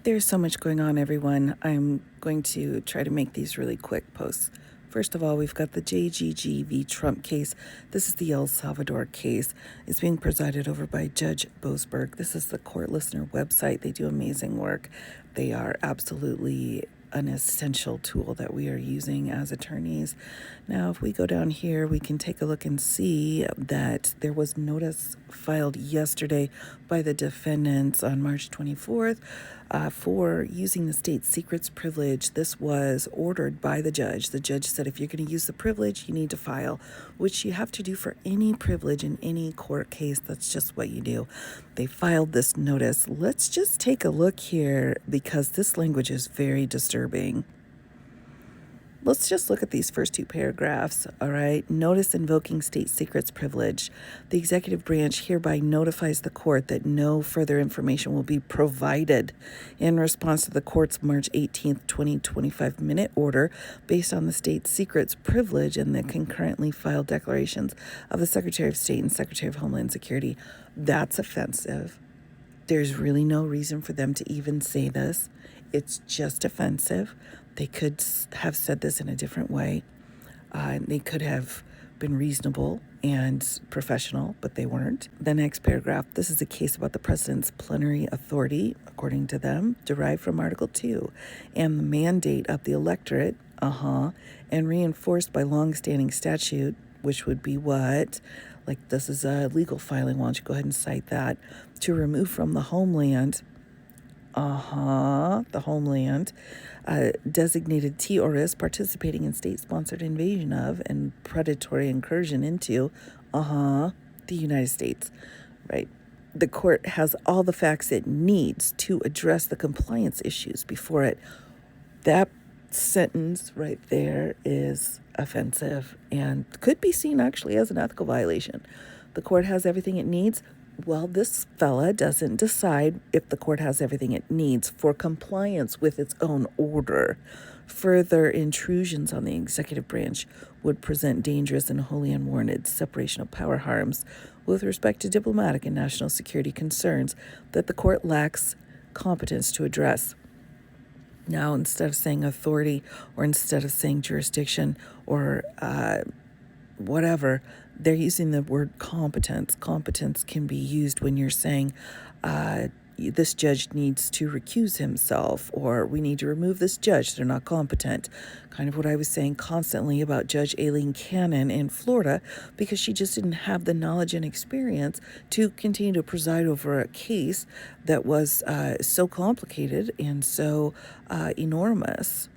There's so much going on, everyone. I'm going to try to make these really quick posts. First of all, we've got the JGG v. Trump case. This is the El Salvador case. It's being presided over by Judge Boasberg. This is the court listener website. They do amazing work. They are absolutely an essential tool that we are using as attorneys. Now, if we go down here, we can take a look and see that there was notice filed yesterday by the defendants on March 24th for using the state secrets privilege. This was ordered by the judge. The judge said if you're going to use the privilege, you need to file, which you have to do for any privilege in any court case. That's just what you do. They filed this notice. Let's just take a look here because this language is very disturbing. Let's just look at these first two paragraphs, all right? Notice invoking state secrets privilege. The executive branch hereby notifies the court that no further information will be provided in response to the court's March 18th, 2025 minute order based on the state secrets privilege and the concurrently filed declarations of the Secretary of State and Secretary of Homeland Security. That's offensive. There's really no reason for them to even say this. It's just offensive. They could have said this in a different way. They could have been reasonable and professional, but they weren't. The next paragraph, this is a case about the president's plenary authority, according to them, derived from Article 2, and the mandate of the electorate, and reinforced by longstanding statute, which would be what? Like, this is a legal filing. Why don't you go ahead and cite that? To remove from the homeland, the homeland, designated terrorists participating in state-sponsored invasion of and predatory incursion into, the United States, right? The court has all the facts it needs to address the compliance issues before it. That sentence right there is offensive and could be seen actually as an ethical violation. The court has everything it needs. Well, this fella doesn't decide if the court has everything it needs for compliance with its own order. Further intrusions on the executive branch would present dangerous and wholly unwarranted separation of power harms with respect to diplomatic and national security concerns that the court lacks competence to address. Now, instead of saying authority or instead of saying jurisdiction or whatever, they're using the word competence. Competence can be used when you're saying this judge needs to recuse himself, or we need to remove this judge. They're not competent. Kind of what I was saying constantly about Judge Aileen Cannon in Florida, because she just didn't have the knowledge and experience to continue to preside over a case that was so complicated and so enormous.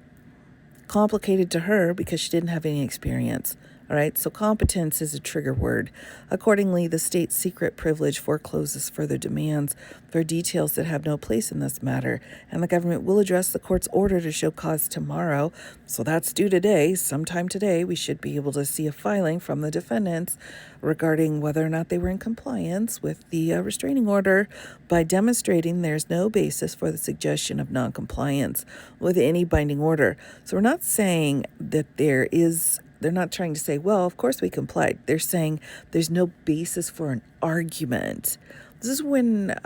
Complicated to her because she didn't have any experience. All right, so competence is a trigger word. Accordingly, the state secret privilege forecloses further demands for details that have no place in this matter, and the government will address the court's order to show cause tomorrow. So that's due today. Sometime today, we should be able to see a filing from the defendants regarding whether or not they were in compliance with the restraining order by demonstrating there's no basis for the suggestion of noncompliance with any binding order. So we're not saying that they're not trying to say, well, of course we complied. They're saying there's no basis for an argument. This is when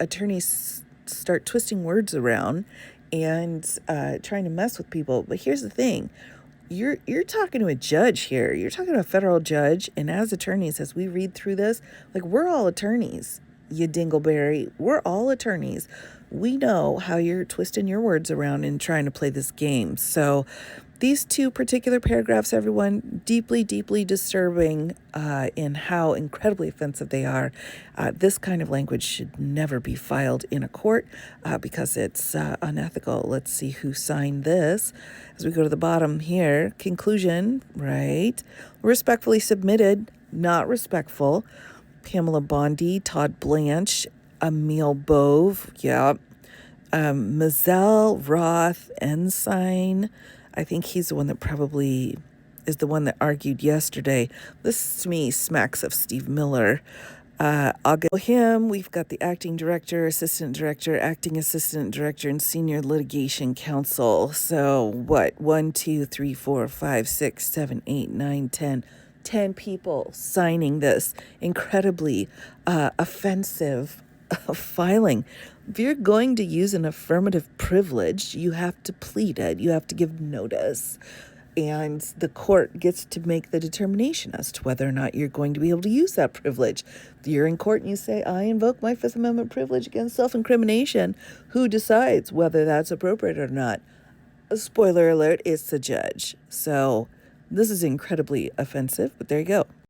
attorneys start twisting words around and trying to mess with people. But here's the thing. You're talking to a judge here. You're talking to a federal judge. And as attorneys, as we read through this, like, we're all attorneys, you dingleberry. We're all attorneys. We know how you're twisting your words around and trying to play this game. So these two particular paragraphs, everyone, deeply, deeply disturbing in how incredibly offensive they are. This kind of language should never be filed in a court because it's unethical. Let's see who signed this. As we go to the bottom here, conclusion, right? Respectfully submitted, not respectful. Pamela Bondi, Todd Blanche, Emil Bove, Mazel Roth, Ensign. I think he's the one that probably is the one that argued yesterday. This, to me, smacks of Steve Miller. I'll go him. We've got the acting director, assistant director, acting assistant director, and senior litigation counsel. So what? 1, 2, 3, 4, 5, 6, 7, 8, 9, 10. 10 people signing this incredibly offensive filing. If you're going to use an affirmative privilege, you have to plead it. You have to give notice. And the court gets to make the determination as to whether or not you're going to be able to use that privilege. If you're in court and you say, I invoke my Fifth Amendment privilege against self-incrimination, who decides whether that's appropriate or not? Spoiler alert, it's the judge. So this is incredibly offensive, but there you go.